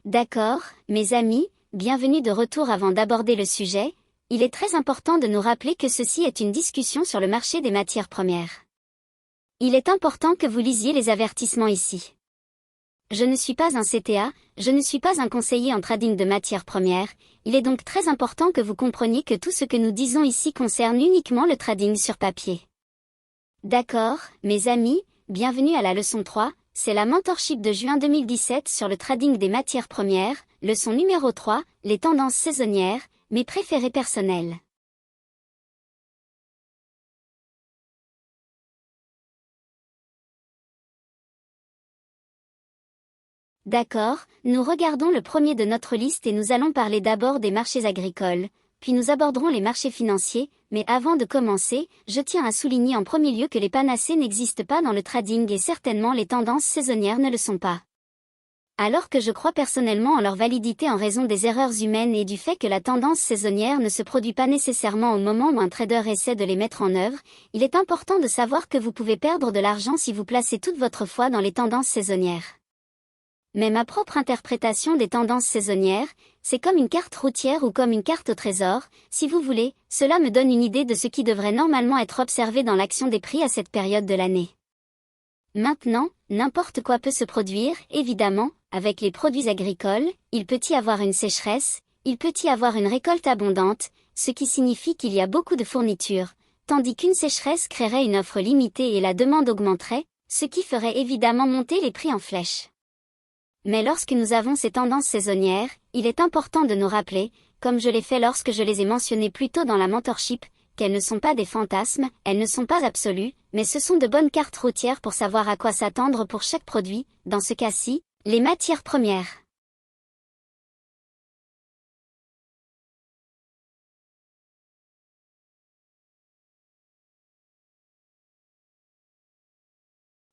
D'accord, mes amis, bienvenue de retour. Avant d'aborder le sujet, il est très important de nous rappeler que ceci est une discussion sur le marché des matières premières. Il est important que vous lisiez les avertissements ici. Je ne suis pas un CTA, je ne suis pas un conseiller en trading de matières premières, il est donc très important que vous compreniez que tout ce que nous disons ici concerne uniquement le trading sur papier. D'accord, mes amis, bienvenue à la leçon 3, c'est la mentorship de juin 2017 sur le trading des matières premières, leçon numéro 3, les tendances saisonnières, mes préférés personnels. D'accord, nous regardons le premier de notre liste et nous allons parler d'abord des marchés agricoles, puis nous aborderons les marchés financiers, mais avant de commencer, je tiens à souligner en premier lieu que les panacées n'existent pas dans le trading et certainement les tendances saisonnières ne le sont pas. Alors que je crois personnellement en leur validité en raison des erreurs humaines et du fait que la tendance saisonnière ne se produit pas nécessairement au moment où un trader essaie de les mettre en œuvre, il est important de savoir que vous pouvez perdre de l'argent si vous placez toute votre foi dans les tendances saisonnières. Mais ma propre interprétation des tendances saisonnières, c'est comme une carte routière ou comme une carte au trésor, si vous voulez, cela me donne une idée de ce qui devrait normalement être observé dans l'action des prix à cette période de l'année. Maintenant, n'importe quoi peut se produire, évidemment, avec les produits agricoles, il peut y avoir une sécheresse, il peut y avoir une récolte abondante, ce qui signifie qu'il y a beaucoup de fournitures, tandis qu'une sécheresse créerait une offre limitée et la demande augmenterait, ce qui ferait évidemment monter les prix en flèche. Mais lorsque nous avons ces tendances saisonnières, il est important de nous rappeler, comme je l'ai fait lorsque je les ai mentionnées plus tôt dans la mentorship, qu'elles ne sont pas des fantasmes, elles ne sont pas absolues, mais ce sont de bonnes cartes routières pour savoir à quoi s'attendre pour chaque produit, dans ce cas-ci, les matières premières.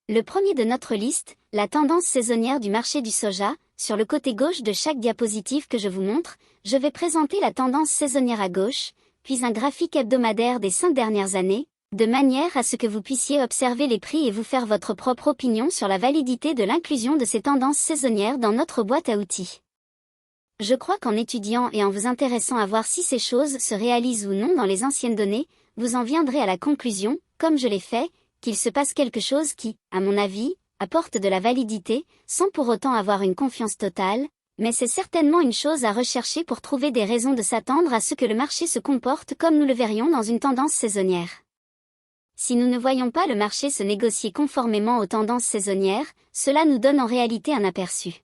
Le premier de notre liste, la tendance saisonnière du marché du soja. Sur le côté gauche de chaque diapositive que je vous montre, je vais présenter la tendance saisonnière à gauche, puis un graphique hebdomadaire des 5 dernières années, de manière à ce que vous puissiez observer les prix et vous faire votre propre opinion sur la validité de l'inclusion de ces tendances saisonnières dans notre boîte à outils. Je crois qu'en étudiant et en vous intéressant à voir si ces choses se réalisent ou non dans les anciennes données, vous en viendrez à la conclusion, comme je l'ai fait, qu'il se passe quelque chose qui, à mon avis, apporte de la validité, sans pour autant avoir une confiance totale, mais c'est certainement une chose à rechercher pour trouver des raisons de s'attendre à ce que le marché se comporte comme nous le verrions dans une tendance saisonnière. Si nous ne voyons pas le marché se négocier conformément aux tendances saisonnières, cela nous donne en réalité un aperçu.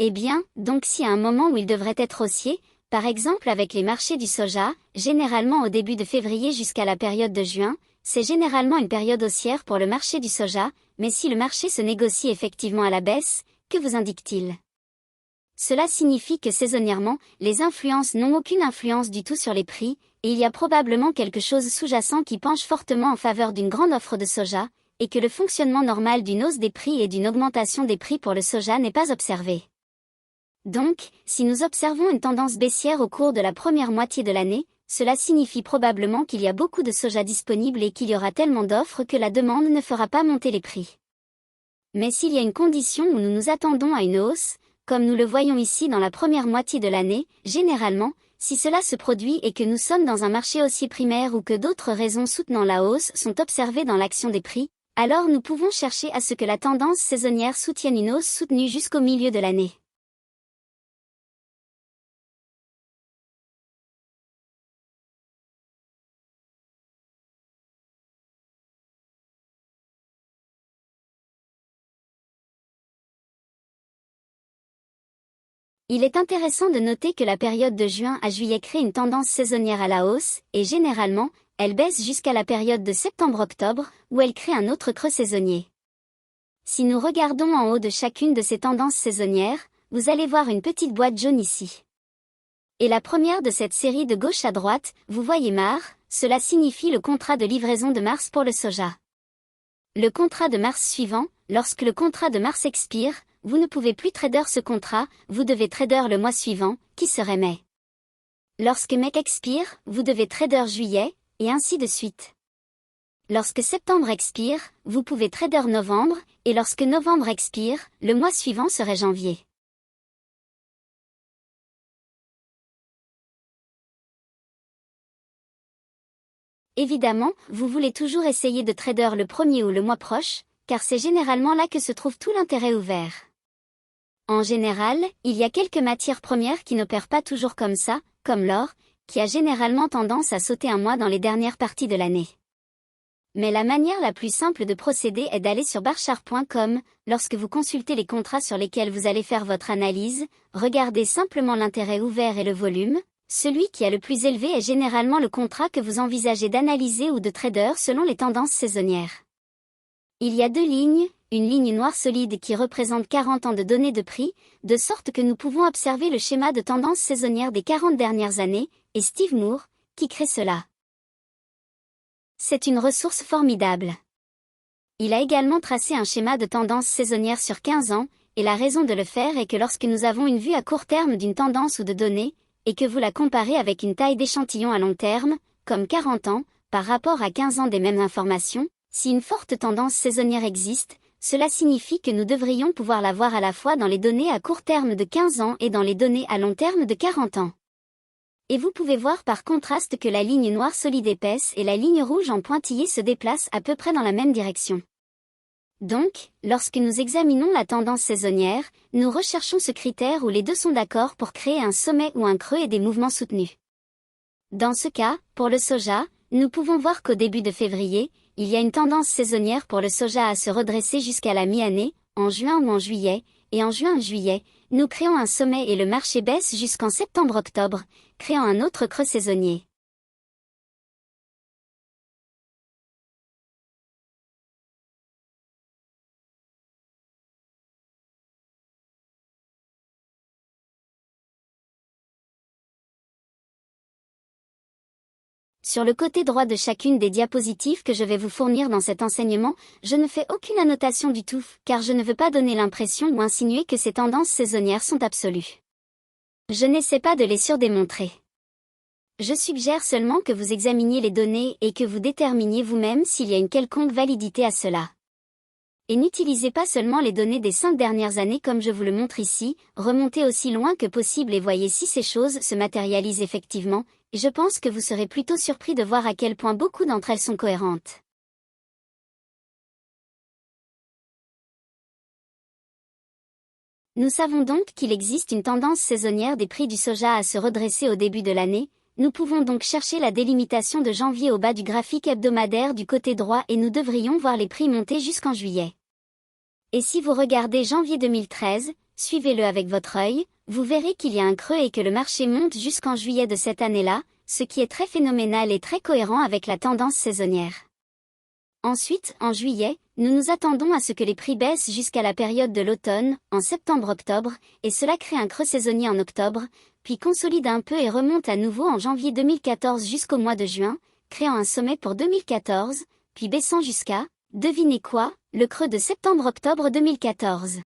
Eh bien, donc si à un moment où il devrait être haussier, par exemple avec les marchés du soja, généralement au début de février jusqu'à la période de juin, c'est généralement une période haussière pour le marché du soja, mais si le marché se négocie effectivement à la baisse, que vous indique-t-il? Cela signifie que saisonnièrement, les influences n'ont aucune influence du tout sur les prix, et il y a probablement quelque chose sous-jacent qui penche fortement en faveur d'une grande offre de soja, et que le fonctionnement normal d'une hausse des prix et d'une augmentation des prix pour le soja n'est pas observé. Donc, si nous observons une tendance baissière au cours de la première moitié de l'année, cela signifie probablement qu'il y a beaucoup de soja disponible et qu'il y aura tellement d'offres que la demande ne fera pas monter les prix. Mais s'il y a une condition où nous nous attendons à une hausse, comme nous le voyons ici dans la première moitié de l'année, généralement, si cela se produit et que nous sommes dans un marché haussier primaire ou que d'autres raisons soutenant la hausse sont observées dans l'action des prix, alors nous pouvons chercher à ce que la tendance saisonnière soutienne une hausse soutenue jusqu'au milieu de l'année. Il est intéressant de noter que la période de juin à juillet crée une tendance saisonnière à la hausse, et généralement, elle baisse jusqu'à la période de septembre-octobre, où elle crée un autre creux saisonnier. Si nous regardons en haut de chacune de ces tendances saisonnières, vous allez voir une petite boîte jaune ici. Et la première de cette série de gauche à droite, vous voyez MAR, cela signifie le contrat de livraison de mars pour le soja. Le contrat de mars suivant, lorsque le contrat de mars expire, vous ne pouvez plus trader ce contrat, vous devez trader le mois suivant, qui serait mai. Lorsque mai expire, vous devez trader juillet, et ainsi de suite. Lorsque septembre expire, vous pouvez trader novembre, et lorsque novembre expire, le mois suivant serait janvier. Évidemment, vous voulez toujours essayer de trader le premier ou le mois proche, car c'est généralement là que se trouve tout l'intérêt ouvert. En général, il y a quelques matières premières qui n'opèrent pas toujours comme ça, comme l'or, qui a généralement tendance à sauter un mois dans les dernières parties de l'année. Mais la manière la plus simple de procéder est d'aller sur barchart.com, lorsque vous consultez les contrats sur lesquels vous allez faire votre analyse, regardez simplement l'intérêt ouvert et le volume. Celui qui a le plus élevé est généralement le contrat que vous envisagez d'analyser ou de trader selon les tendances saisonnières. Il y a deux lignes, une ligne noire solide qui représente 40 ans de données de prix, de sorte que nous pouvons observer le schéma de tendance saisonnière des 40 dernières années, et Steve Moore, qui crée cela. C'est une ressource formidable. Il a également tracé un schéma de tendance saisonnière sur 15 ans, et la raison de le faire est que lorsque nous avons une vue à court terme d'une tendance ou de données, et que vous la comparez avec une taille d'échantillon à long terme, comme 40 ans, par rapport à 15 ans des mêmes informations, si une forte tendance saisonnière existe, cela signifie que nous devrions pouvoir la voir à la fois dans les données à court terme de 15 ans et dans les données à long terme de 40 ans. Et vous pouvez voir par contraste que la ligne noire solide épaisse et la ligne rouge en pointillé se déplacent à peu près dans la même direction. Donc, lorsque nous examinons la tendance saisonnière, nous recherchons ce critère où les deux sont d'accord pour créer un sommet ou un creux et des mouvements soutenus. Dans ce cas, pour le soja, nous pouvons voir qu'au début de février, il y a une tendance saisonnière pour le soja à se redresser jusqu'à la mi-année, en juin ou en juillet, et en juin-juillet, nous créons un sommet et le marché baisse jusqu'en septembre-octobre, créant un autre creux saisonnier. Sur le côté droit de chacune des diapositives que je vais vous fournir dans cet enseignement, je ne fais aucune annotation du tout, car je ne veux pas donner l'impression ou insinuer que ces tendances saisonnières sont absolues. Je n'essaie pas de les surdémontrer. Je suggère seulement que vous examiniez les données et que vous déterminiez vous-même s'il y a une quelconque validité à cela. Et n'utilisez pas seulement les données des 5 dernières années comme je vous le montre ici, remontez aussi loin que possible et voyez si ces choses se matérialisent effectivement, et je pense que vous serez plutôt surpris de voir à quel point beaucoup d'entre elles sont cohérentes. Nous savons donc qu'il existe une tendance saisonnière des prix du soja à se redresser au début de l'année. Nous pouvons donc chercher la délimitation de janvier au bas du graphique hebdomadaire du côté droit et nous devrions voir les prix monter jusqu'en juillet. Et si vous regardez janvier 2013, suivez-le avec votre œil, vous verrez qu'il y a un creux et que le marché monte jusqu'en juillet de cette année-là, ce qui est très phénoménal et très cohérent avec la tendance saisonnière. Ensuite, en juillet, nous nous attendons à ce que les prix baissent jusqu'à la période de l'automne, en septembre-octobre, et cela crée un creux saisonnier en octobre, puis consolide un peu et remonte à nouveau en janvier 2014 jusqu'au mois de juin, créant un sommet pour 2014, puis baissant jusqu'à, devinez quoi, le creux de septembre-octobre 2014.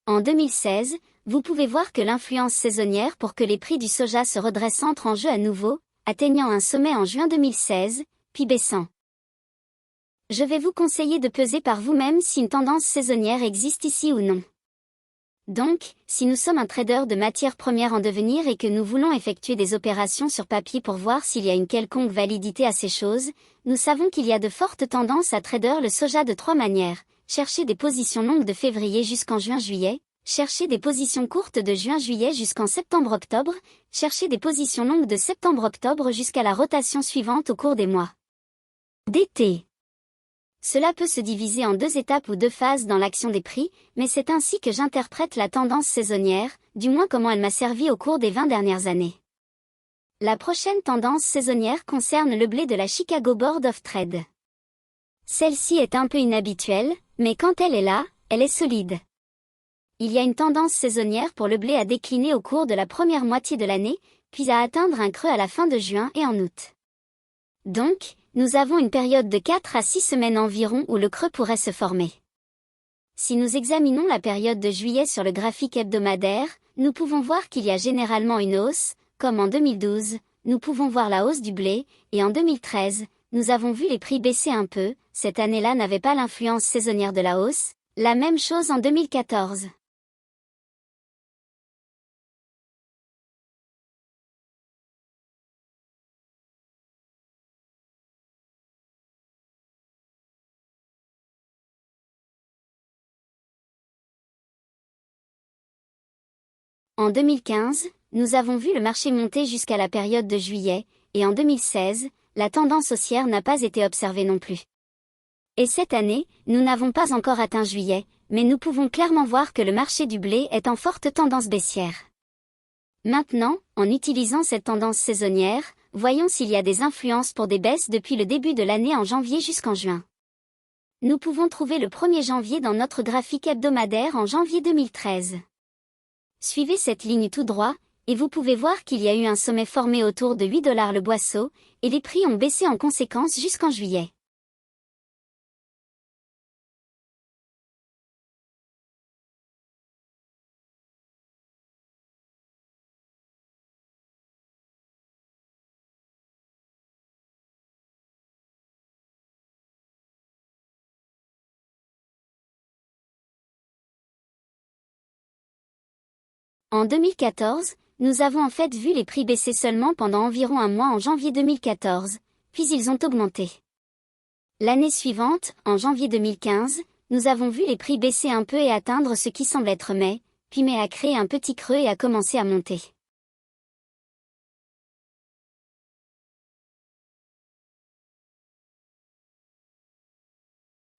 En 2016, vous pouvez voir que l'influence saisonnière pour que les prix du soja se redressent entre en jeu à nouveau, atteignant un sommet en juin 2016, puis baissant. Je vais vous conseiller de peser par vous-même si une tendance saisonnière existe ici ou non. Donc, si nous sommes un trader de matières premières en devenir et que nous voulons effectuer des opérations sur papier pour voir s'il y a une quelconque validité à ces choses, nous savons qu'il y a de fortes tendances à trader le soja de 3 manières. Chercher des positions longues de février jusqu'en juin-juillet, chercher des positions courtes de juin-juillet jusqu'en septembre-octobre, chercher des positions longues de septembre-octobre jusqu'à la rotation suivante au cours des mois d'été. Cela peut se diviser en 2 étapes ou 2 phases dans l'action des prix, mais c'est ainsi que j'interprète la tendance saisonnière, du moins comment elle m'a servi au cours des 20 dernières années. La prochaine tendance saisonnière concerne le blé de la Chicago Board of Trade. Celle-ci est un peu inhabituelle, mais quand elle est là, elle est solide. il y a une tendance saisonnière pour le blé à décliner au cours de la première moitié de l'année, puis à atteindre un creux à la fin de juin et en août. Donc, nous avons une période de 4 à 6 semaines environ où le creux pourrait se former. Si nous examinons la période de juillet sur le graphique hebdomadaire, nous pouvons voir qu'il y a généralement une hausse, comme en 2012, nous pouvons voir la hausse du blé, et en 2013, nous avons vu les prix baisser un peu, cette année-là n'avait pas l'influence saisonnière de la hausse, la même chose en 2014. En 2015, nous avons vu le marché monter jusqu'à la période de juillet, et en 2016, la tendance haussière n'a pas été observée non plus. Et cette année, nous n'avons pas encore atteint juillet, mais nous pouvons clairement voir que le marché du blé est en forte tendance baissière. Maintenant, en utilisant cette tendance saisonnière, voyons s'il y a des influences pour des baisses depuis le début de l'année en janvier jusqu'en juin. Nous pouvons trouver le 1er janvier dans notre graphique hebdomadaire en janvier 2013. Suivez cette ligne tout droit, et vous pouvez voir qu'il y a eu un sommet formé autour de 8 $ le boisseau, et les prix ont baissé en conséquence jusqu'en juillet. En 2014, nous avons en fait vu les prix baisser seulement pendant environ un mois en janvier 2014, puis ils ont augmenté. L'année suivante, en janvier 2015, nous avons vu les prix baisser un peu et atteindre ce qui semble être mai, puis mai a créé un petit creux et a commencé à monter.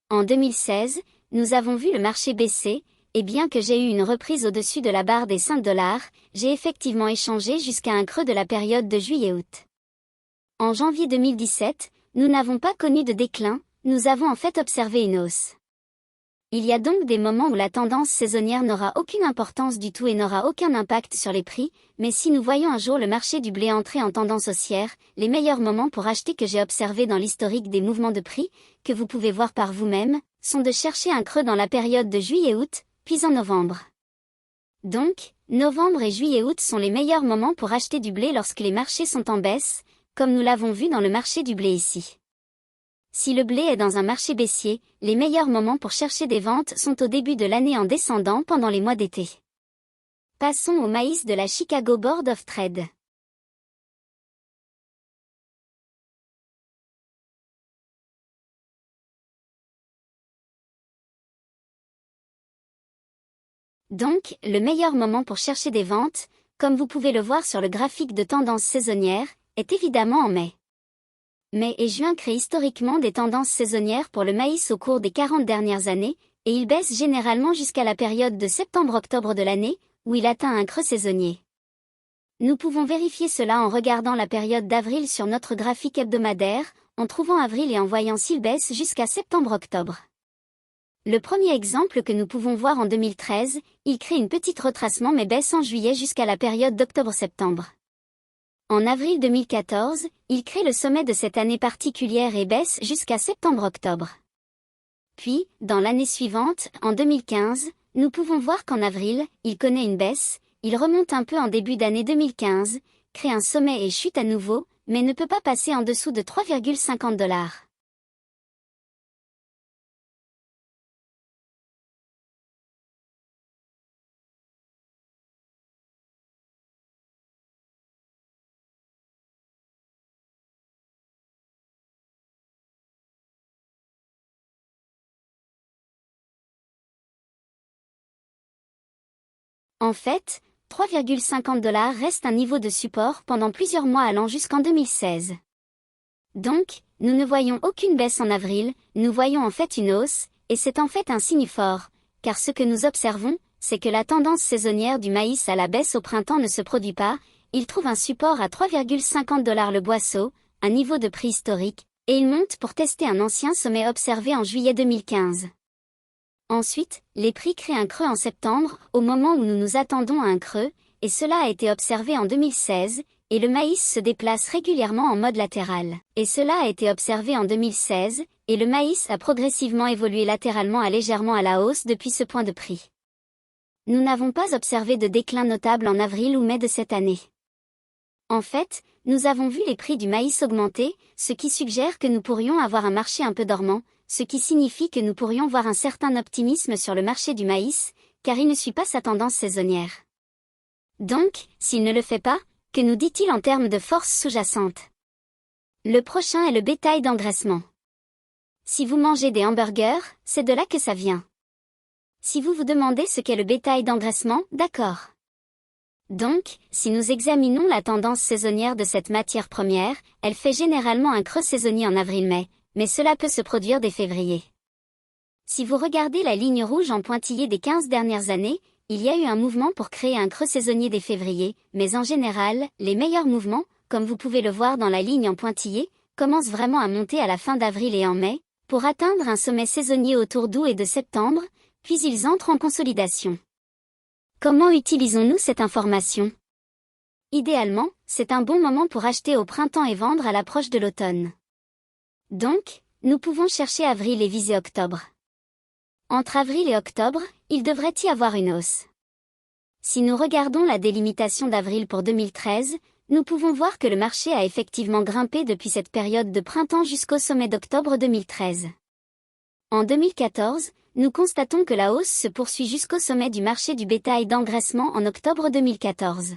En 2016, nous avons vu le marché baisser, et bien que j'ai eu une reprise au-dessus de la barre des 5 $, j'ai effectivement échangé jusqu'à un creux de la période de juillet-août. En janvier 2017, nous n'avons pas connu de déclin, nous avons en fait observé une hausse. Il y a donc des moments où la tendance saisonnière n'aura aucune importance du tout et n'aura aucun impact sur les prix, mais si nous voyons un jour le marché du blé entrer en tendance haussière, les meilleurs moments pour acheter que j'ai observés dans l'historique des mouvements de prix, que vous pouvez voir par vous-même, sont de chercher un creux dans la période de juillet-août, puis en novembre. Donc, novembre et juillet-août sont les meilleurs moments pour acheter du blé lorsque les marchés sont en baisse, comme nous l'avons vu dans le marché du blé ici. Si le blé est dans un marché baissier, les meilleurs moments pour chercher des ventes sont au début de l'année en descendant pendant les mois d'été. Passons au maïs de la Chicago Board of Trade. Donc, le meilleur moment pour chercher des ventes, comme vous pouvez le voir sur le graphique de tendance saisonnière, est évidemment en mai. Mai et juin créent historiquement des tendances saisonnières pour le maïs au cours des 40 dernières années, et il baisse généralement jusqu'à la période de septembre-octobre de l'année, où il atteint un creux saisonnier. Nous pouvons vérifier cela en regardant la période d'avril sur notre graphique hebdomadaire, en trouvant avril et en voyant s'il baisse jusqu'à septembre-octobre. Le premier exemple que nous pouvons voir en 2013, il crée une petite retracement mais baisse en juillet jusqu'à la période d'octobre-septembre. En avril 2014, il crée le sommet de cette année particulière et baisse jusqu'à septembre-octobre. Puis, dans l'année suivante, en 2015, nous pouvons voir qu'en avril, il connaît une baisse, il remonte un peu en début d'année 2015, crée un sommet et chute à nouveau, mais ne peut pas passer en dessous de 3,50 $. En fait, 3,50 $ reste un niveau de support pendant plusieurs mois allant jusqu'en 2016. Donc, nous ne voyons aucune baisse en avril, nous voyons en fait une hausse, et c'est en fait un signe fort, car ce que nous observons, c'est que la tendance saisonnière du maïs à la baisse au printemps ne se produit pas, il trouve un support à 3,50 $ le boisseau, un niveau de prix historique, et il monte pour tester un ancien sommet observé en juillet 2015. Ensuite, les prix créent un creux en septembre, au moment où nous nous attendons à un creux, et cela a été observé en 2016, et le maïs se déplace régulièrement en mode latéral. Et cela a été observé en 2016, et le maïs a progressivement évolué latéralement légèrement à la hausse depuis ce point de prix. Nous n'avons pas observé de déclin notable en avril ou mai de cette année. En fait, nous avons vu les prix du maïs augmenter, ce qui suggère que nous pourrions avoir un marché un peu dormant, ce qui signifie que nous pourrions voir un certain optimisme sur le marché du maïs, car il ne suit pas sa tendance saisonnière. Donc, s'il ne le fait pas, que nous dit-il en termes de force sous-jacente? Le prochain est le bétail d'engraissement. Si vous mangez des hamburgers, c'est de là que ça vient. Si vous vous demandez ce qu'est le bétail d'engraissement, d'accord. Donc, si nous examinons la tendance saisonnière de cette matière première, elle fait généralement un creux saisonnier en avril-mai, mais cela peut se produire dès février. Si vous regardez la ligne rouge en pointillé des 15 dernières années, il y a eu un mouvement pour créer un creux saisonnier dès février, mais en général, les meilleurs mouvements, comme vous pouvez le voir dans la ligne en pointillé, commencent vraiment à monter à la fin d'avril et en mai, pour atteindre un sommet saisonnier autour d'août et de septembre, puis ils entrent en consolidation. Comment utilisons-nous cette information? Idéalement, c'est un bon moment pour acheter au printemps et vendre à l'approche de l'automne. Donc, nous pouvons chercher avril et viser octobre. Entre avril et octobre, il devrait y avoir une hausse. Si nous regardons la délimitation d'avril pour 2013, nous pouvons voir que le marché a effectivement grimpé depuis cette période de printemps jusqu'au sommet d'octobre 2013. En 2014, nous constatons que la hausse se poursuit jusqu'au sommet du marché du bétail d'engraissement en octobre 2014.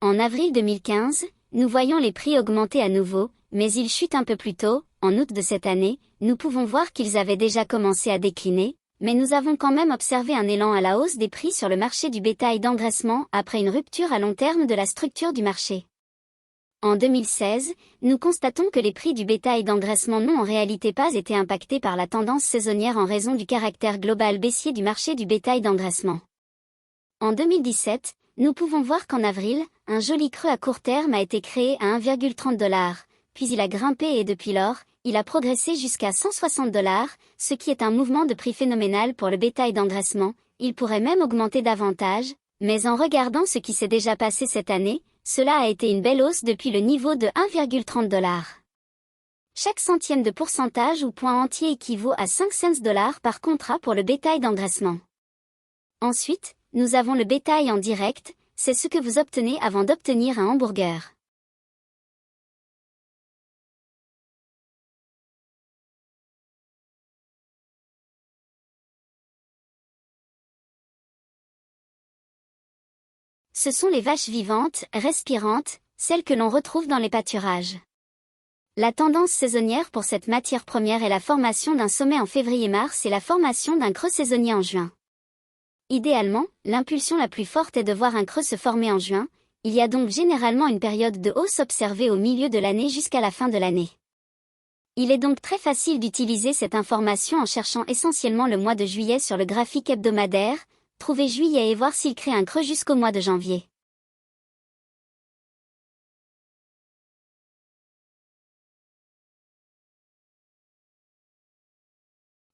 En avril 2015, nous voyons les prix augmenter à nouveau, mais ils chutent un peu plus tôt. En août de cette année, nous pouvons voir qu'ils avaient déjà commencé à décliner, mais nous avons quand même observé un élan à la hausse des prix sur le marché du bétail d'engraissement après une rupture à long terme de la structure du marché. En 2016, nous constatons que les prix du bétail d'engraissement n'ont en réalité pas été impactés par la tendance saisonnière en raison du caractère global baissier du marché du bétail d'engraissement. En 2017, nous pouvons voir qu'en avril, un joli creux à court terme a été créé à 1,30$, puis il a grimpé et depuis lors, il a progressé jusqu'à 160$, ce qui est un mouvement de prix phénoménal pour le bétail d'engraissement. Il pourrait même augmenter davantage, mais en regardant ce qui s'est déjà passé cette année, cela a été une belle hausse depuis le niveau de 1,30$. Chaque centième de pourcentage ou point entier équivaut à 5 cents$ par contrat pour le bétail d'engraissement. Ensuite, nous avons le bétail en direct, c'est ce que vous obtenez avant d'obtenir un hamburger. Ce sont les vaches vivantes, respirantes, celles que l'on retrouve dans les pâturages. La tendance saisonnière pour cette matière première est la formation d'un sommet en février-mars et la formation d'un creux saisonnier en juin. Idéalement, l'impulsion la plus forte est de voir un creux se former en juin, il y a donc généralement une période de hausse observée au milieu de l'année jusqu'à la fin de l'année. Il est donc très facile d'utiliser cette information en cherchant essentiellement le mois de juillet sur le graphique hebdomadaire, trouver juillet et voir s'il crée un creux jusqu'au mois de janvier.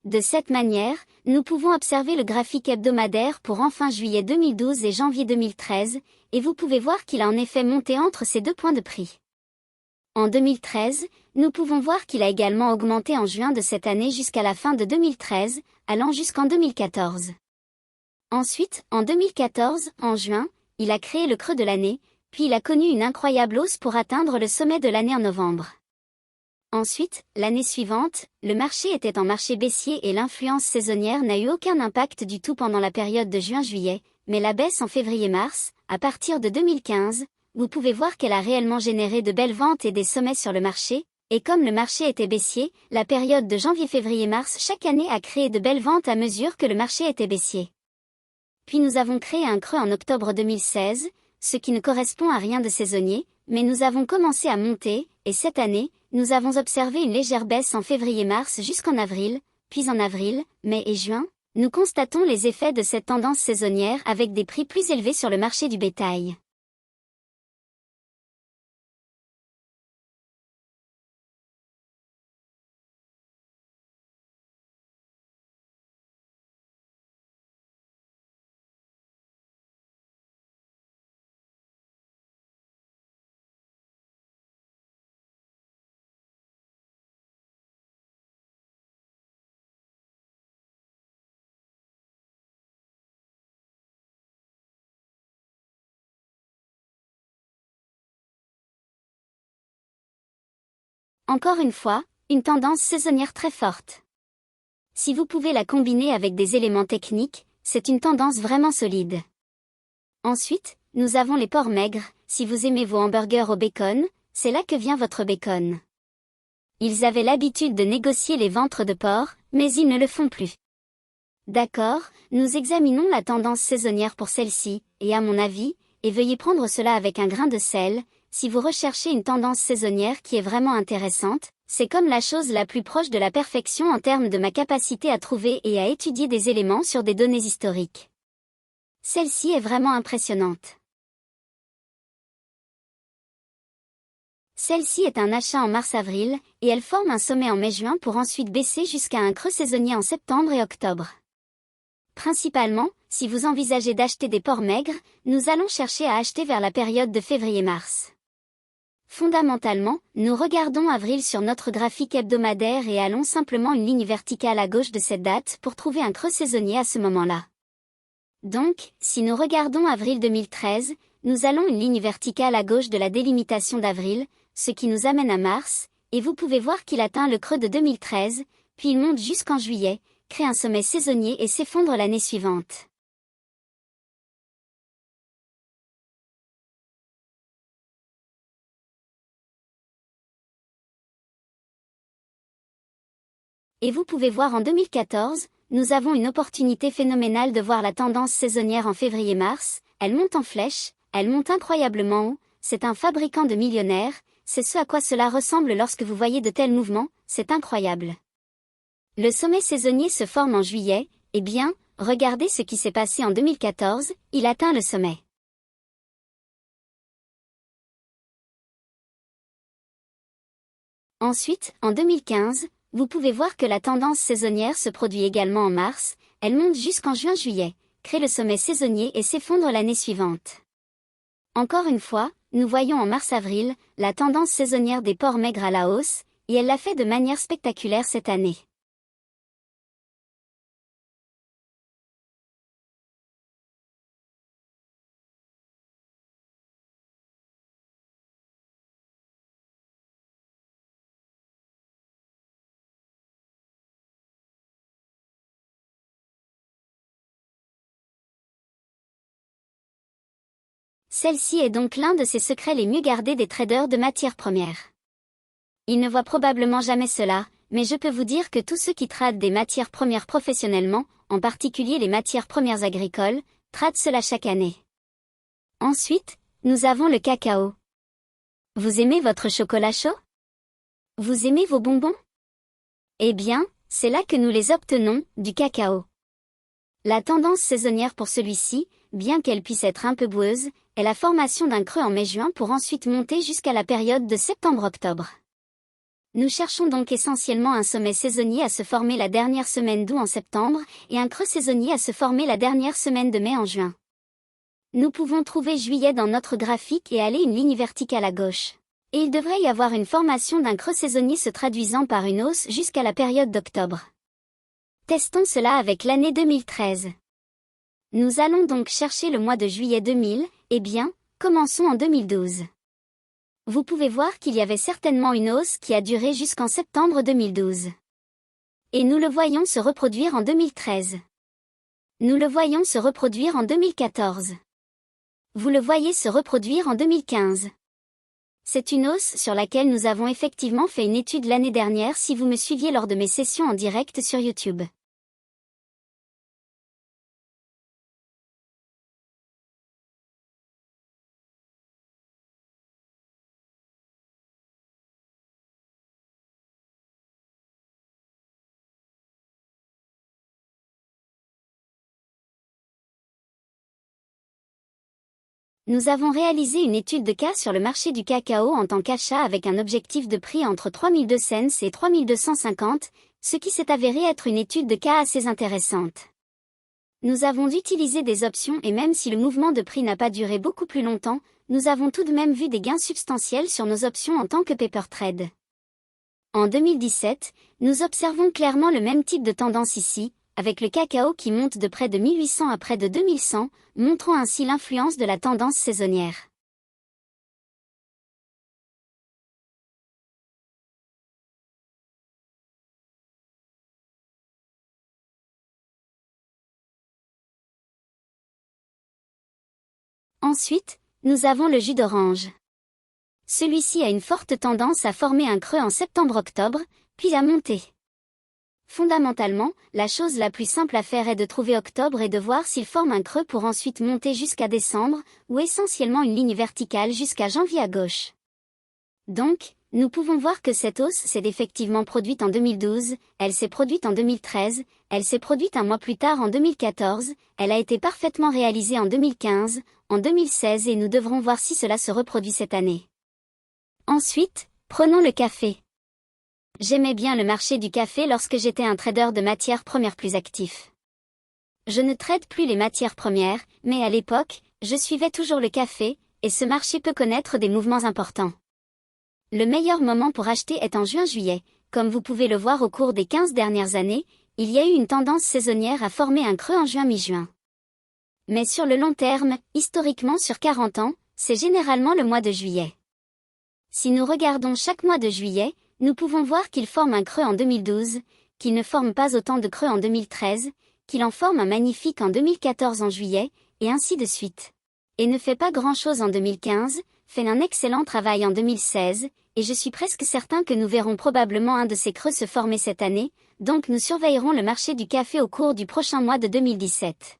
De cette manière, nous pouvons observer le graphique hebdomadaire pour enfin juillet 2012 et janvier 2013, et vous pouvez voir qu'il a en effet monté entre ces deux points de prix. En 2013, nous pouvons voir qu'il a également augmenté en juin de cette année jusqu'à la fin de 2013, allant jusqu'en 2014. Ensuite, en 2014, en juin, il a créé le creux de l'année, puis il a connu une incroyable hausse pour atteindre le sommet de l'année en novembre. Ensuite, l'année suivante, le marché était en marché baissier et l'influence saisonnière n'a eu aucun impact du tout pendant la période de juin-juillet, mais la baisse en février-mars, à partir de 2015, vous pouvez voir qu'elle a réellement généré de belles ventes et des sommets sur le marché, et comme le marché était baissier, la période de janvier-février-mars chaque année a créé de belles ventes à mesure que le marché était baissier. Puis nous avons créé un creux en octobre 2016, ce qui ne correspond à rien de saisonnier, mais nous avons commencé à monter, et cette année, nous avons observé une légère baisse en février-mars jusqu'en avril, puis en avril, mai et juin, Nous constatons les effets de cette tendance saisonnière avec des prix plus élevés sur le marché du bétail. Encore une fois, une tendance saisonnière très forte. Si vous pouvez la combiner avec des éléments techniques, c'est une tendance vraiment solide. Ensuite, nous avons les porcs maigres. Si vous aimez vos hamburgers au bacon, c'est là que vient votre bacon. Ils avaient l'habitude de négocier les ventres de porc, mais ils ne le font plus. D'accord, nous examinons la tendance saisonnière pour celle-ci, et à mon avis, et veuillez prendre cela avec un grain de sel, si vous recherchez une tendance saisonnière qui est vraiment intéressante, c'est comme la chose la plus proche de la perfection en termes de ma capacité à trouver et à étudier des éléments sur des données historiques. Celle-ci est vraiment impressionnante. Celle-ci est un achat en mars-avril, et elle forme un sommet en mai-juin pour ensuite baisser jusqu'à un creux saisonnier en septembre et octobre. Principalement, si vous envisagez d'acheter des porcs maigres, nous allons chercher à acheter vers la période de février-mars. Fondamentalement, nous regardons avril sur notre graphique hebdomadaire et allons simplement une ligne verticale à gauche de cette date pour trouver un creux saisonnier à ce moment-là. Donc, si nous regardons avril 2013, nous allons une ligne verticale à gauche de la délimitation d'avril, ce qui nous amène à mars, et vous pouvez voir qu'il atteint le creux de 2013, puis il monte jusqu'en juillet, crée un sommet saisonnier et s'effondre l'année suivante. Et vous pouvez voir en 2014, nous avons une opportunité phénoménale de voir la tendance saisonnière en février-mars, elle monte en flèche, elle monte incroyablement haut, c'est un fabricant de millionnaires, c'est ce à quoi cela ressemble lorsque vous voyez de tels mouvements, c'est incroyable. Le sommet saisonnier se forme en juillet, eh bien, regardez ce qui s'est passé en 2014, il atteint le sommet. Ensuite, en 2015, vous pouvez voir que la tendance saisonnière se produit également en mars, elle monte jusqu'en juin-juillet, crée le sommet saisonnier et s'effondre l'année suivante. Encore une fois, nous voyons en mars-avril, la tendance saisonnière des porcs maigres à la hausse, et elle l'a fait de manière spectaculaire cette année. Celle-ci est donc l'un de ces secrets les mieux gardés des traders de matières premières. Ils ne voient probablement jamais cela, mais je peux vous dire que tous ceux qui tradent des matières premières professionnellement, en particulier les matières premières agricoles, tradent cela chaque année. Ensuite, nous avons le cacao. Vous aimez votre chocolat chaud? Vous aimez vos bonbons? Eh bien, c'est là que nous les obtenons, du cacao. La tendance saisonnière pour celui-ci, bien qu'elle puisse être un peu boueuse, est la formation d'un creux en mai-juin pour ensuite monter jusqu'à la période de septembre-octobre. Nous cherchons donc essentiellement un sommet saisonnier à se former la dernière semaine d'août en septembre, et un creux saisonnier à se former la dernière semaine de mai en juin. Nous pouvons trouver juillet dans notre graphique et aller une ligne verticale à gauche. Et il devrait y avoir une formation d'un creux saisonnier se traduisant par une hausse jusqu'à la période d'octobre. Testons cela avec l'année 2013. Nous allons donc chercher le mois de juillet 2000, eh bien, commençons en 2012. Vous pouvez voir qu'il y avait certainement une hausse qui a duré jusqu'en septembre 2012. Et nous le voyons se reproduire en 2013. Nous le voyons se reproduire en 2014. Vous le voyez se reproduire en 2015. C'est une hausse sur laquelle nous avons effectivement fait une étude l'année dernière si vous me suiviez lors de mes sessions en direct sur YouTube. Nous avons réalisé une étude de cas sur le marché du cacao en tant qu'achat avec un objectif de prix entre 3200 cents et 3250, ce qui s'est avéré être une étude de cas assez intéressante. Nous avons utilisé des options et même si le mouvement de prix n'a pas duré beaucoup plus longtemps, nous avons tout de même vu des gains substantiels sur nos options en tant que paper trade. En 2017, nous observons clairement le même type de tendance ici, avec le cacao qui monte de près de 1800 à près de 2100, montrant ainsi l'influence de la tendance saisonnière. Ensuite, nous avons le jus d'orange. Celui-ci a une forte tendance à former un creux en septembre-octobre, puis à monter. Fondamentalement, la chose la plus simple à faire est de trouver octobre et de voir s'il forme un creux pour ensuite monter jusqu'à décembre, ou essentiellement une ligne verticale jusqu'à janvier à gauche. Donc, nous pouvons voir que cette hausse s'est effectivement produite en 2012, elle s'est produite en 2013, elle s'est produite un mois plus tard en 2014, elle a été parfaitement réalisée en 2015, en 2016 et nous devrons voir si cela se reproduit cette année. Ensuite, prenons le café. J'aimais bien le marché du café lorsque j'étais un trader de matières premières plus actif. Je ne trade plus les matières premières, mais à l'époque, je suivais toujours le café, et ce marché peut connaître des mouvements importants. Le meilleur moment pour acheter est en juin-juillet. Comme vous pouvez le voir au cours des 15 dernières années, il y a eu une tendance saisonnière à former un creux en juin-mi-juin. Mais sur le long terme, historiquement sur 40 ans, c'est généralement le mois de juillet. Si nous regardons chaque mois de juillet, nous pouvons voir qu'il forme un creux en 2012, qu'il ne forme pas autant de creux en 2013, qu'il en forme un magnifique en 2014 en juillet, et ainsi de suite. Et ne fait pas grand-chose en 2015, fait un excellent travail en 2016, et je suis presque certain que nous verrons probablement un de ces creux se former cette année, donc nous surveillerons le marché du café au cours du prochain mois de 2017.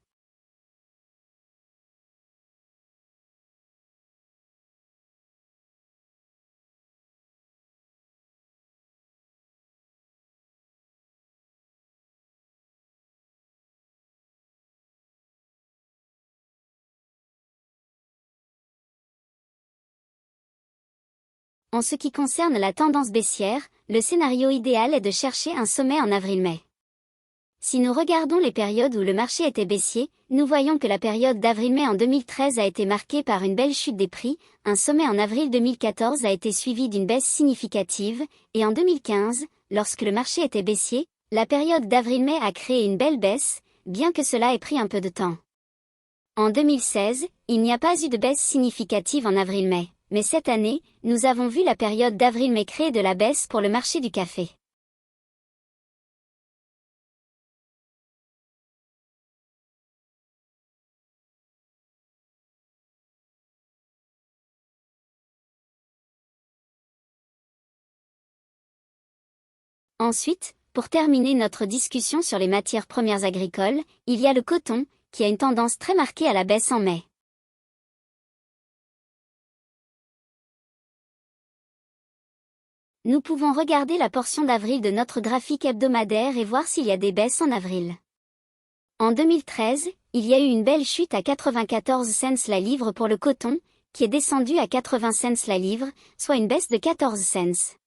En ce qui concerne la tendance baissière, le scénario idéal est de chercher un sommet en avril-mai. Si nous regardons les périodes où le marché était baissier, nous voyons que la période d'avril-mai en 2013 a été marquée par une belle chute des prix, un sommet en avril 2014 a été suivi d'une baisse significative, et en 2015, lorsque le marché était baissier, la période d'avril-mai a créé une belle baisse, bien que cela ait pris un peu de temps. En 2016, il n'y a pas eu de baisse significative en avril-mai, mais cette année, nous avons vu la période d'avril-mai créer de la baisse pour le marché du café. Ensuite, pour terminer notre discussion sur les matières premières agricoles, il y a le coton, qui a une tendance très marquée à la baisse en mai. Nous pouvons regarder la portion d'avril de notre graphique hebdomadaire et voir s'il y a des baisses en avril. En 2013, il y a eu une belle chute à 94 cents la livre pour le coton, qui est descendu à 80 cents la livre, soit une baisse de 14 cents.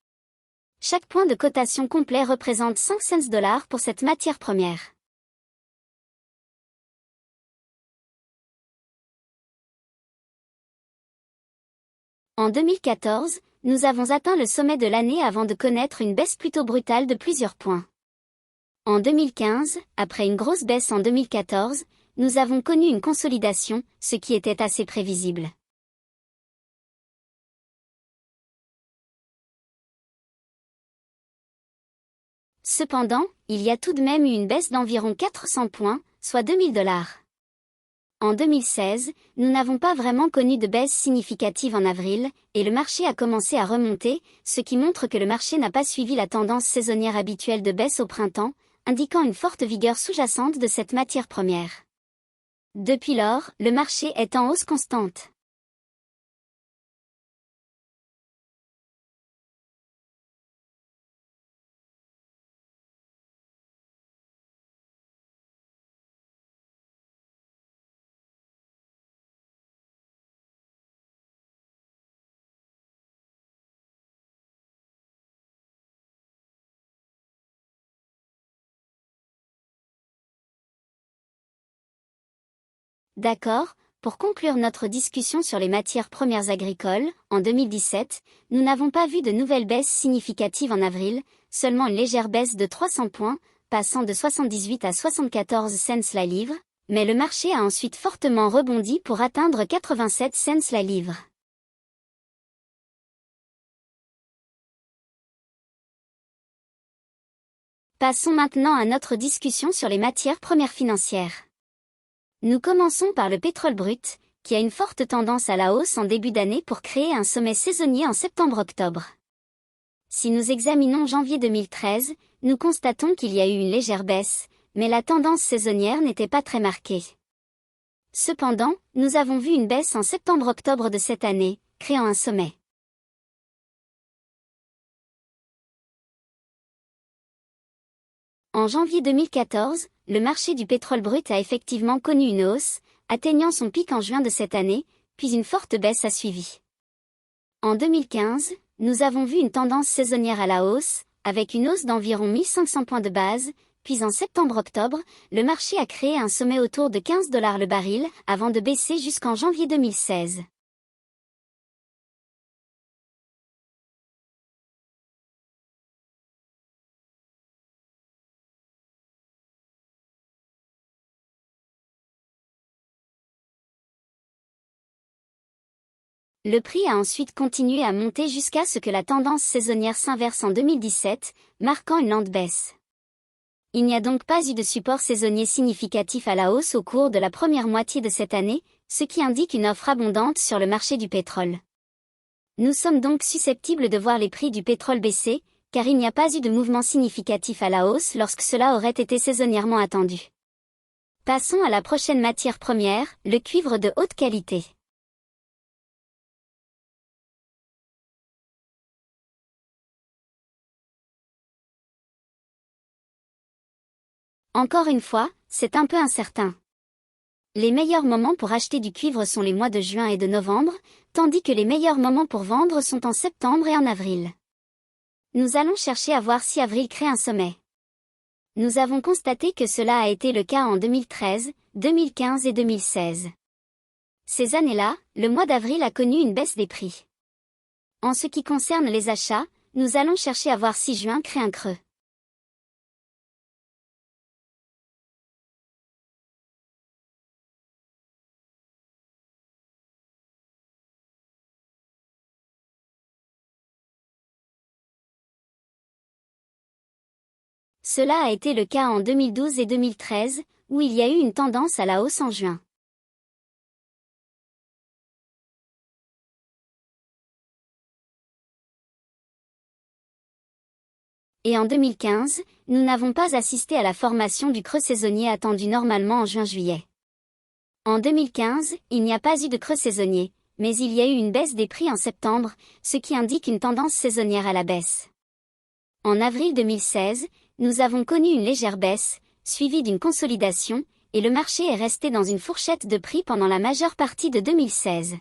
Chaque point de cotation complet représente 5 cents dollars pour cette matière première. En 2014, nous avons atteint le sommet de l'année avant de connaître une baisse plutôt brutale de plusieurs points. En 2015, après une grosse baisse en 2014, nous avons connu une consolidation, ce qui était assez prévisible. Cependant, il y a tout de même eu une baisse d'environ 400 points, soit 2000 dollars. En 2016, nous n'avons pas vraiment connu de baisse significative en avril, et le marché a commencé à remonter, ce qui montre que le marché n'a pas suivi la tendance saisonnière habituelle de baisse au printemps, indiquant une forte vigueur sous-jacente de cette matière première. Depuis lors, le marché est en hausse constante. D'accord, pour conclure notre discussion sur les matières premières agricoles, en 2017, nous n'avons pas vu de nouvelles baisses significatives en avril, seulement une légère baisse de 300 points, passant de 78 à 74 cents la livre, mais le marché a ensuite fortement rebondi pour atteindre 87 cents la livre. Passons maintenant à notre discussion sur les matières premières financières. Nous commençons par le pétrole brut, qui a une forte tendance à la hausse en début d'année pour créer un sommet saisonnier en septembre-octobre. Si nous examinons janvier 2013, nous constatons qu'il y a eu une légère baisse, mais la tendance saisonnière n'était pas très marquée. Cependant, nous avons vu une baisse en septembre-octobre de cette année, créant un sommet. En janvier 2014, le marché du pétrole brut a effectivement connu une hausse, atteignant son pic en juin de cette année, puis une forte baisse a suivi. En 2015, nous avons vu une tendance saisonnière à la hausse, avec une hausse d'environ 1500 points de base, puis en septembre-octobre, le marché a créé un sommet autour de $15 le baril, avant de baisser jusqu'en janvier 2016. Le prix a ensuite continué à monter jusqu'à ce que la tendance saisonnière s'inverse en 2017, marquant une lente baisse. Il n'y a donc pas eu de support saisonnier significatif à la hausse au cours de la première moitié de cette année, ce qui indique une offre abondante sur le marché du pétrole. Nous sommes donc susceptibles de voir les prix du pétrole baisser, car il n'y a pas eu de mouvement significatif à la hausse lorsque cela aurait été saisonnièrement attendu. Passons à la prochaine matière première, le cuivre de haute qualité. Encore une fois, c'est un peu incertain. Les meilleurs moments pour acheter du cuivre sont les mois de juin et de novembre, tandis que les meilleurs moments pour vendre sont en septembre et en avril. Nous allons chercher à voir si avril crée un sommet. Nous avons constaté que cela a été le cas en 2013, 2015 et 2016. Ces années-là, le mois d'avril a connu une baisse des prix. En ce qui concerne les achats, nous allons chercher à voir si juin crée un creux. Cela a été le cas en 2012 et 2013, où il y a eu une tendance à la hausse en juin. Et en 2015, nous n'avons pas assisté à la formation du creux saisonnier attendu normalement en juin-juillet. En 2015, il n'y a pas eu de creux saisonnier, mais il y a eu une baisse des prix en septembre, ce qui indique une tendance saisonnière à la baisse. En avril 2016, nous avons connu une légère baisse, suivie d'une consolidation, et le marché est resté dans une fourchette de prix pendant la majeure partie de 2016.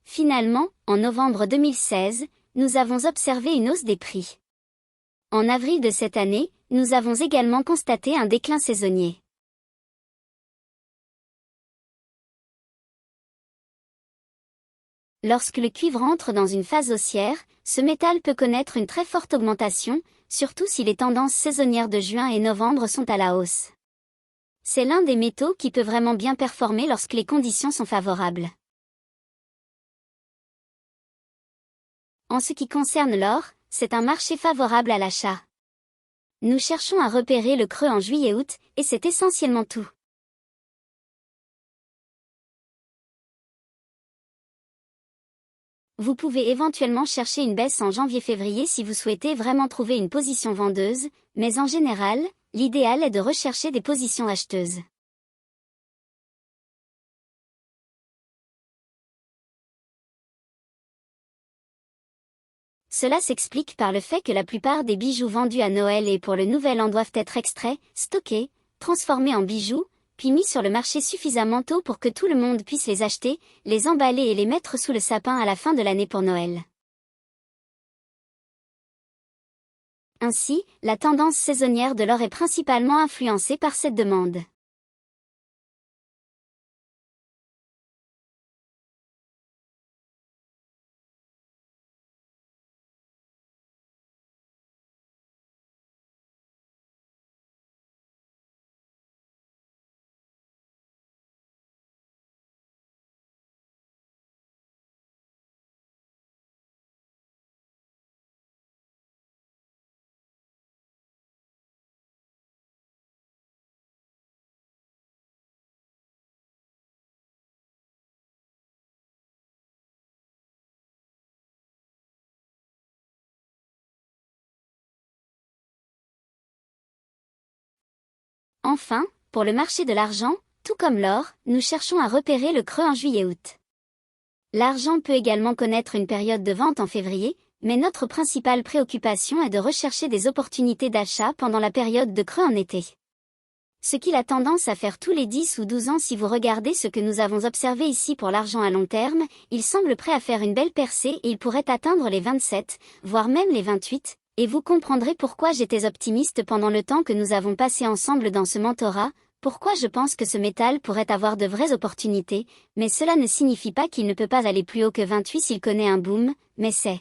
Finalement, en novembre 2016, nous avons observé une hausse des prix. En avril de cette année, nous avons également constaté un déclin saisonnier. Lorsque le cuivre entre dans une phase haussière, ce métal peut connaître une très forte augmentation, surtout si les tendances saisonnières de juin et novembre sont à la hausse. C'est l'un des métaux qui peut vraiment bien performer lorsque les conditions sont favorables. En ce qui concerne l'or, c'est un marché favorable à l'achat. Nous cherchons à repérer le creux en juillet-août, et c'est essentiellement tout. Vous pouvez éventuellement chercher une baisse en janvier-février si vous souhaitez vraiment trouver une position vendeuse, mais en général, l'idéal est de rechercher des positions acheteuses. Cela s'explique par le fait que la plupart des bijoux vendus à Noël et pour le Nouvel An doivent être extraits, stockés, transformés en bijoux, puis mis sur le marché suffisamment tôt pour que tout le monde puisse les acheter, les emballer et les mettre sous le sapin à la fin de l'année pour Noël. Ainsi, la tendance saisonnière de l'or est principalement influencée par cette demande. Enfin, pour le marché de l'argent, tout comme l'or, nous cherchons à repérer le creux en juillet-août. L'argent peut également connaître une période de vente en février, mais notre principale préoccupation est de rechercher des opportunités d'achat pendant la période de creux en été. Ce qu'il a tendance à faire tous les 10 ou 12 ans si vous regardez ce que nous avons observé ici pour l'argent à long terme, il semble prêt à faire une belle percée et il pourrait atteindre les 27, voire même les 28, et vous comprendrez pourquoi j'étais optimiste pendant le temps que nous avons passé ensemble dans ce mentorat, pourquoi je pense que ce métal pourrait avoir de vraies opportunités, mais cela ne signifie pas qu'il ne peut pas aller plus haut que 28 s'il connaît un boom, mais c'est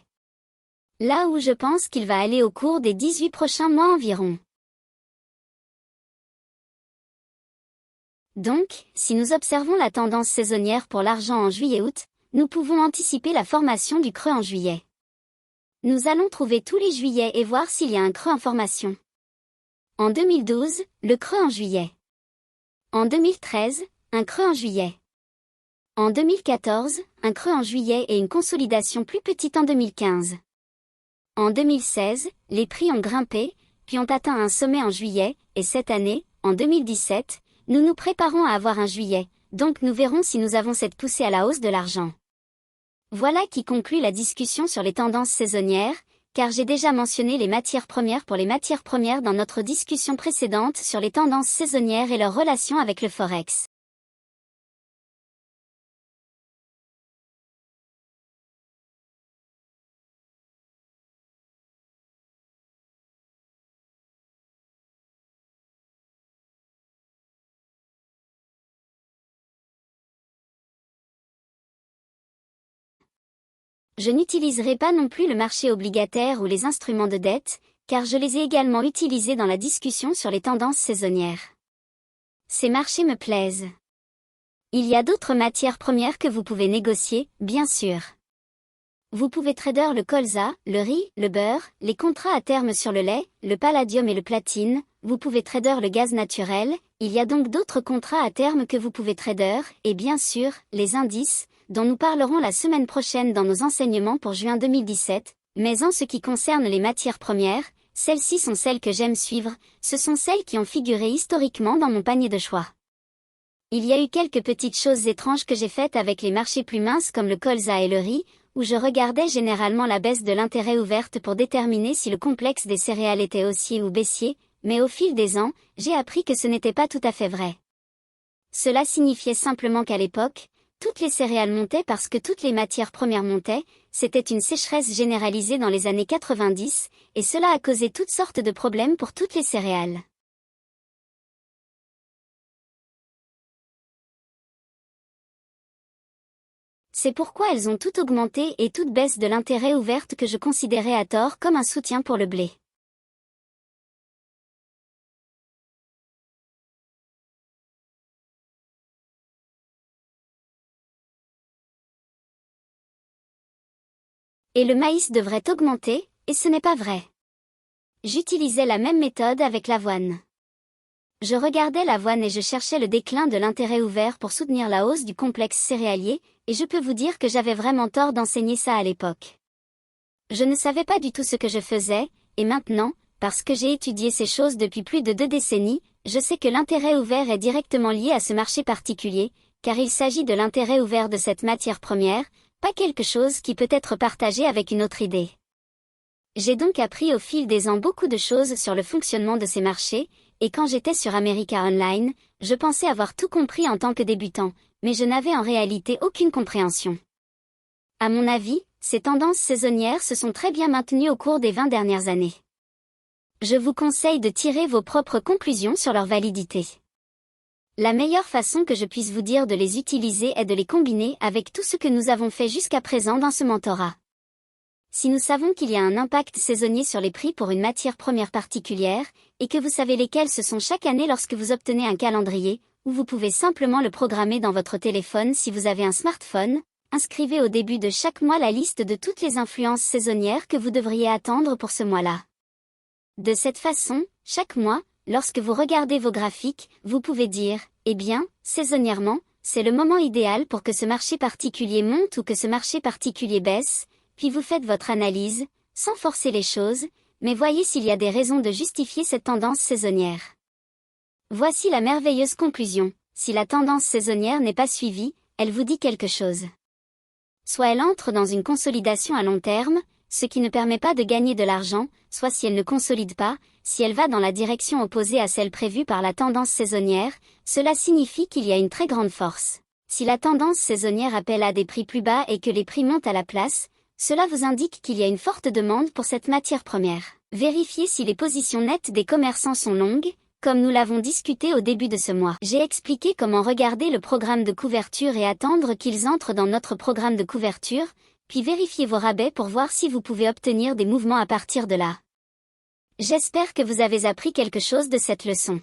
là où je pense qu'il va aller au cours des 18 prochains mois environ. Donc, si nous observons la tendance saisonnière pour l'argent en juillet-août, nous pouvons anticiper la formation du creux en juillet. Nous allons trouver tous les juillets et voir s'il y a un creux en formation. En 2012, le creux en juillet. En 2013, un creux en juillet. En 2014, un creux en juillet et une consolidation plus petite en 2015. En 2016, les prix ont grimpé, puis ont atteint un sommet en juillet, et cette année, en 2017, nous nous préparons à avoir un juillet, donc nous verrons si nous avons cette poussée à la hausse de l'argent. Voilà qui conclut la discussion sur les tendances saisonnières, car j'ai déjà mentionné les matières premières pour les matières premières dans notre discussion précédente sur les tendances saisonnières et leur relation avec le Forex. Je n'utiliserai pas non plus le marché obligataire ou les instruments de dette, car je les ai également utilisés dans la discussion sur les tendances saisonnières. Ces marchés me plaisent. Il y a d'autres matières premières que vous pouvez négocier, bien sûr. Vous pouvez trader le colza, le riz, le beurre, les contrats à terme sur le lait, le palladium et le platine, vous pouvez trader le gaz naturel, il y a donc d'autres contrats à terme que vous pouvez trader, et bien sûr, les indices, dont nous parlerons la semaine prochaine dans nos enseignements pour juin 2017, mais en ce qui concerne les matières premières, celles-ci sont celles que j'aime suivre, ce sont celles qui ont figuré historiquement dans mon panier de choix. Il y a eu quelques petites choses étranges que j'ai faites avec les marchés plus minces comme le colza et le riz, où je regardais généralement la baisse de l'intérêt ouverte pour déterminer si le complexe des céréales était haussier ou baissier, mais au fil des ans, j'ai appris que ce n'était pas tout à fait vrai. Cela signifiait simplement qu'à l'époque, toutes les céréales montaient parce que toutes les matières premières montaient, c'était une sécheresse généralisée dans les années 90, et cela a causé toutes sortes de problèmes pour toutes les céréales. C'est pourquoi elles ont toutes augmenté et toutes baissent de l'intérêt ouverte que je considérais à tort comme un soutien pour le blé. Et le maïs devrait augmenter, et ce n'est pas vrai. J'utilisais la même méthode avec l'avoine. Je regardais l'avoine et je cherchais le déclin de l'intérêt ouvert pour soutenir la hausse du complexe céréalier, et je peux vous dire que j'avais vraiment tort d'enseigner ça à l'époque. Je ne savais pas du tout ce que je faisais, et maintenant, parce que j'ai étudié ces choses depuis plus de 2 décennies, je sais que l'intérêt ouvert est directement lié à ce marché particulier, car il s'agit de l'intérêt ouvert de cette matière première, pas quelque chose qui peut être partagé avec une autre idée. J'ai donc appris au fil des ans beaucoup de choses sur le fonctionnement de ces marchés, et quand j'étais sur America Online, je pensais avoir tout compris en tant que débutant, mais je n'avais en réalité aucune compréhension. À mon avis, ces tendances saisonnières se sont très bien maintenues au cours des 20 dernières années. Je vous conseille de tirer vos propres conclusions sur leur validité. La meilleure façon que je puisse vous dire de les utiliser est de les combiner avec tout ce que nous avons fait jusqu'à présent dans ce mentorat. Si nous savons qu'il y a un impact saisonnier sur les prix pour une matière première particulière, et que vous savez lesquels ce sont chaque année lorsque vous obtenez un calendrier, ou vous pouvez simplement le programmer dans votre téléphone si vous avez un smartphone, inscrivez au début de chaque mois la liste de toutes les influences saisonnières que vous devriez attendre pour ce mois-là. De cette façon, chaque mois, lorsque vous regardez vos graphiques, vous pouvez dire, eh bien, saisonnièrement, c'est le moment idéal pour que ce marché particulier monte ou que ce marché particulier baisse, puis vous faites votre analyse, sans forcer les choses, mais voyez s'il y a des raisons de justifier cette tendance saisonnière. Voici la merveilleuse conclusion, si la tendance saisonnière n'est pas suivie, elle vous dit quelque chose. Soit elle entre dans une consolidation à long terme, ce qui ne permet pas de gagner de l'argent, soit si elle ne consolide pas, si elle va dans la direction opposée à celle prévue par la tendance saisonnière, cela signifie qu'il y a une très grande force. Si la tendance saisonnière appelle à des prix plus bas et que les prix montent à la place, cela vous indique qu'il y a une forte demande pour cette matière première. Vérifiez si les positions nettes des commerçants sont longues, comme nous l'avons discuté au début de ce mois. J'ai expliqué comment regarder le programme de couverture et attendre qu'ils entrent dans notre programme de couverture, puis vérifiez vos rabais pour voir si vous pouvez obtenir des mouvements à partir de là. J'espère que vous avez appris quelque chose de cette leçon.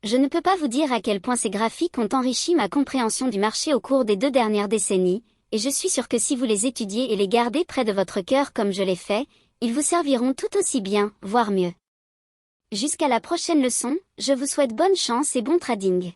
Je ne peux pas vous dire à quel point ces graphiques ont enrichi ma compréhension du marché au cours des 2 dernières décennies, et je suis sûr que si vous les étudiez et les gardez près de votre cœur comme je l'ai fait, ils vous serviront tout aussi bien, voire mieux. Jusqu'à la prochaine leçon, je vous souhaite bonne chance et bon trading.